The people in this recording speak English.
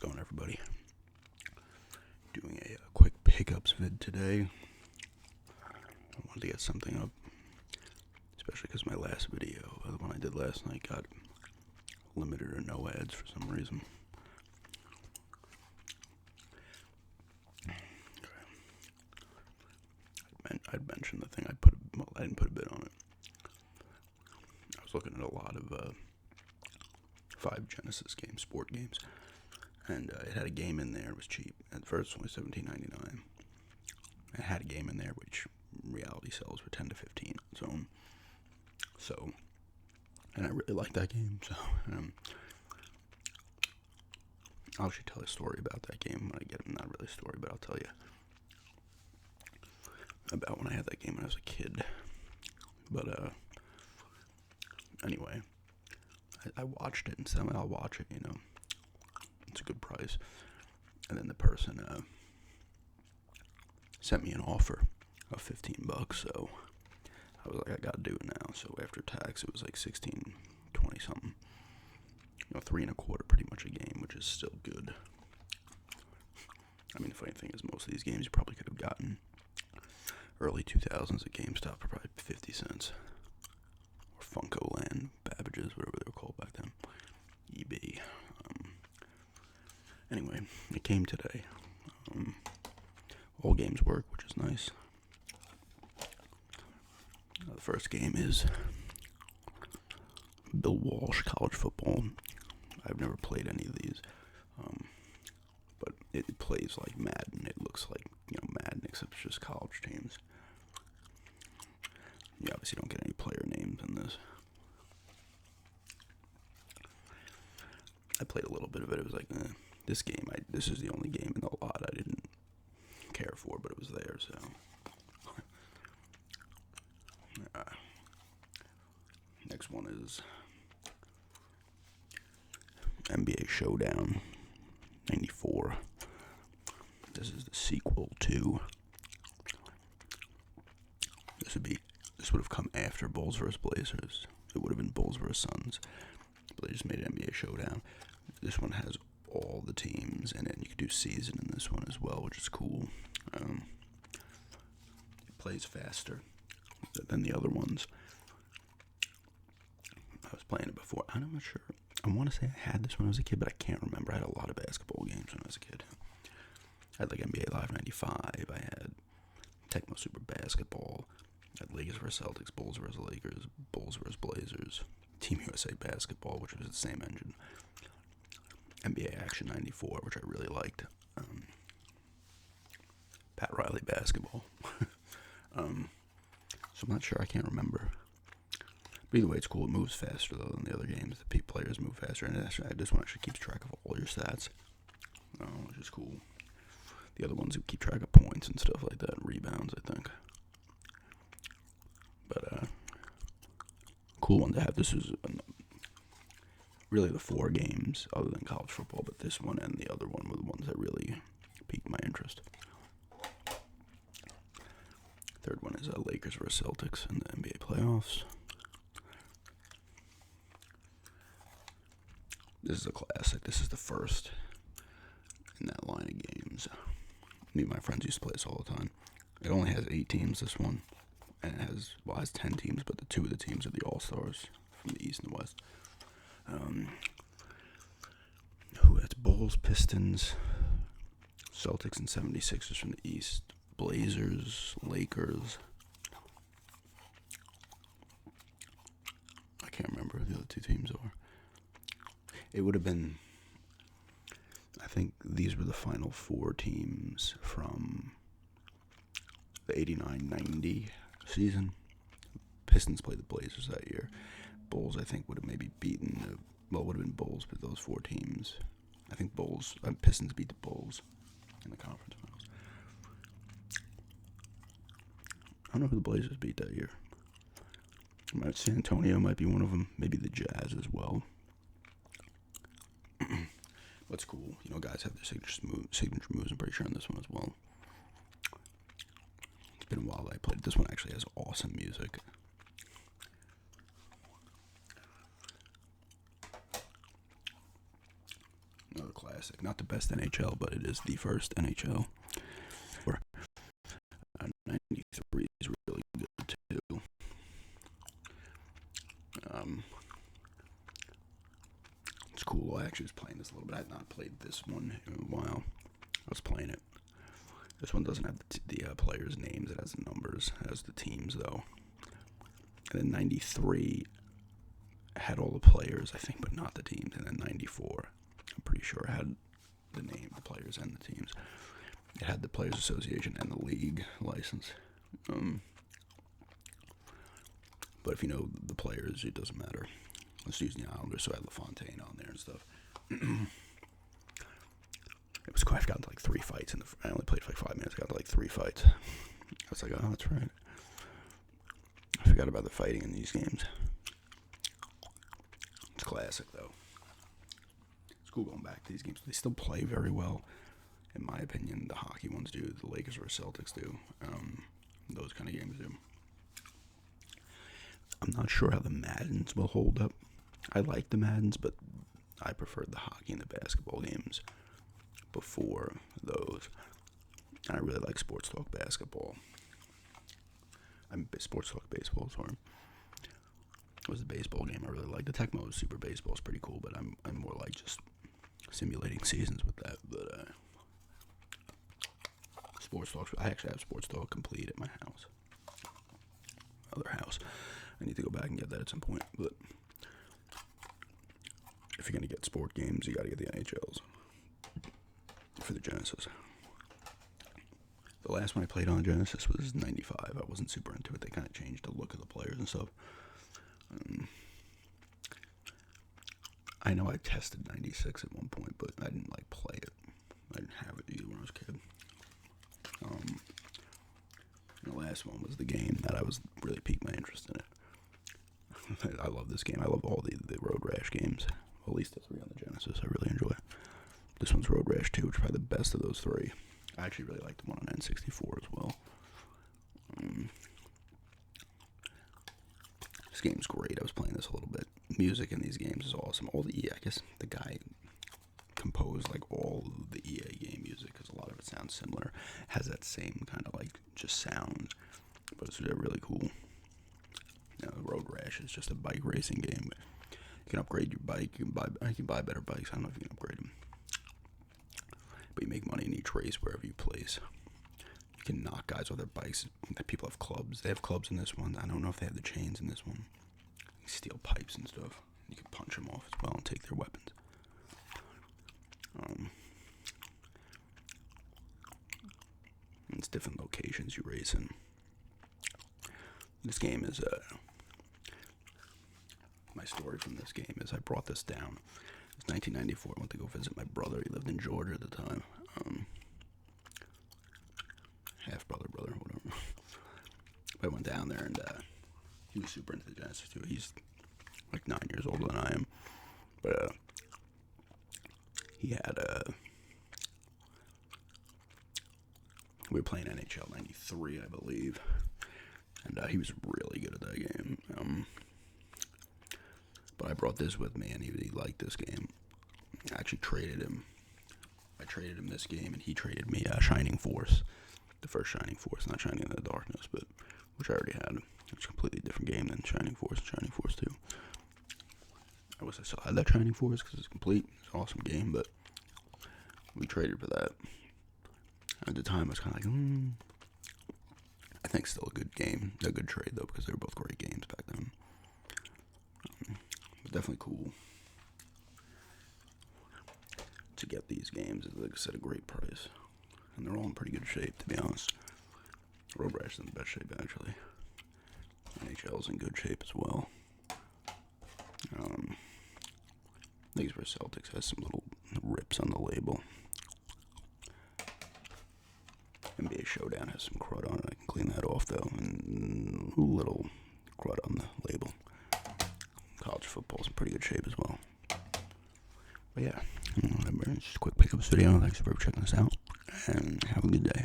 going, everybody? Doing a quick pickups vid today. I wanted to get something up, especially because my last video, the one I did last night, got limited or no ads for some reason. I'd mentioned the thing. I didn't put a bid on it. I was looking at a lot of 5 Genesis games, sport games, and it had a game in there. It was cheap. At first, it was only $17.99. It had a game in there which reality sells for $10 to $15 on its own. So, and I really like that game. So, I'll actually tell a story about that game when I get it. Not really a story, but I'll tell you about when I had that game when I was a kid. But anyway, I watched it and said, I'll watch it, it's a good price. And then the person sent me an offer of $15, so I was like, I gotta do it now. So after tax, it was like $16.20 something. $3.25 pretty much a game, which is still good. I mean, the funny thing is, most of these games you probably could have gotten early 2000s at GameStop for probably 50 cents. Or Funko Land, Babbage's, whatever they were called back then. eBay. Anyway, it came today. All games work, which is nice. The first game is Bill Walsh College Football. I've never played any of these, but it plays like Madden. It looks like Madden, except it's just college teams. You obviously don't get any player names in this. I played a little bit of it. It was like, this game, this is the only game in the lot I didn't care for, but it was there, so. Next one is NBA Showdown 94. This is the sequel to. This would have come after Bulls vs. Blazers. It would have been Bulls vs. Suns. But they just made NBA Showdown. This one has all the teams in it. You could do season in this one as well, which is cool. It plays faster than the other ones. I was playing it before. I'm not sure. I want to say I had this when I was a kid, but I can't remember. I had a lot of basketball games when I was a kid. I had like NBA Live 95. I had Tecmo Super Basketball. I had Lakers vs. Celtics, Bulls vs. Lakers, Bulls vs. Blazers, Team USA Basketball, which was the same engine. NBA Action 94, which I really liked. Pat Riley Basketball. So I'm not sure. I can't remember. But either way, it's cool. It moves faster, though, than the other games. The players move faster. And this one actually keeps track of all your stats, which is cool. The other ones keep track of points and stuff like that. Rebounds, I think. But, cool one to have. This is really the 4 games other than college football, but this one and the other one were the ones that really piqued my interest. Third one is Lakers vs. Celtics in the NBA playoffs. This is a classic. This is the first in that line of games. Me and my friends used to play this all the time. It only has 8 teams, this one. And it has 10 teams, but the 2 of the teams are the All-Stars from the East and the West. That's Bulls, Pistons, Celtics, and 76ers from the East. Blazers, Lakers. I can't remember who the other 2 teams are. It would have been, I think these were the final 4 teams from the 89-90 season. Pistons played the Blazers that year. Bulls, I think, would have maybe beaten, would have been Bulls, but those 4 teams. I think Pistons beat the Bulls in the conference finals. I don't know who the Blazers beat that year. San Antonio might be one of them. Maybe the Jazz as well. What's cool, guys have their signature moves, I'm pretty sure, on this one as well. It's been a while that I played. This one actually has awesome music. Another classic. classic. Not the best NHL, but it is the first NHL. 93 is really good too. It's cool. I actually was playing this a little bit. I had not played this one in a while. I was playing it. This one doesn't have the players' names. It has the numbers. It has the teams, though. And then 93 had all the players, I think, but not the teams. And then 94, I'm pretty sure, had the name, the players, and the teams. It had the Players Association and the league license. But if you know the players, it doesn't matter. Let's use the Islanders, so I had LaFontaine on there and stuff. It was cool. I've gotten to like 3 fights. I only played for like 5 minutes. I got to like 3 fights. I was like, oh, that's right. I forgot about the fighting in these games. It's classic, though. It's cool going back to these games. They still play very well, in my opinion. The hockey ones do. The Lakers or Celtics do. Those kind of games do. I'm not sure how the Maddens will hold up. I like the Maddens, but I preferred the hockey and the basketball games before those. And I really like Sports Talk basketball. Sports Talk baseball, sorry. It was a baseball game I really liked. The Tecmo Super Baseball is pretty cool, but I'm more like just simulating seasons with that. But Sports Talk, I actually have Sports Talk complete at my house. Other house. I need to go back and get that at some point. But if you're gonna get sport games, you gotta get the NHLs for the Genesis. The last one I played on Genesis was 95. I wasn't super into it. They kind of changed the look of the players and stuff. I know I tested 96 at one point, but I didn't like play it. I didn't have it either when I was a kid. The last one was the game that I was really piqued my interest in it. I love this game. I love all the Road Rash games. Well, at least the 3 on the Genesis I really enjoy. This one's Road Rash 2, which is probably the best of those 3. I actually really like the one on N64 as well. This game's great. I was playing this a little bit. Music in these games is awesome. I guess the guy composed like all the EA game music because a lot of it sounds similar. Has that same kind of like just sound, but it's really cool. Road Rash is just a bike racing game. You can upgrade your bike. You can buy better bikes. I don't know if you can upgrade them. But you make money in each race wherever you place. You can knock guys with their bikes. People have clubs. They have clubs in this one. I don't know if they have the chains in this one. You steal pipes and stuff. You can punch them off as well and take their weapons. It's different locations you race in. This game is my story from this game is I brought this down. It's 1994. I went to go visit my brother. He lived in Georgia at the time. Half brother, whatever. But I went down there and he was super into the Genesis too. He's like 9 years older than I am. But he had we were playing NHL 93, I believe. And he was really good at that game. But I brought this with me, and he liked this game. I actually traded him. I traded him this game, and he traded me Shining Force. The first Shining Force, not Shining in the Darkness, but which I already had. It's a completely different game than Shining Force and Shining Force 2. I wish I still had that Shining Force because it's complete. It's an awesome game, but we traded for that. At the time, I was kind of like, I think still a good game. A good trade, though, because they were both great games back then. But definitely cool to get these games. Like I said, a great price. And they're all in pretty good shape, to be honest. Road Rash is in the best shape, actually. NHL's in good shape as well. These for Celtics has some little rips on the label. NBA Showdown has some crud on it. I can clean that off, though. And a little crud on the label. College football's in pretty good shape as well. But yeah, just a quick pickups video. Thanks for checking us out. And have a good day.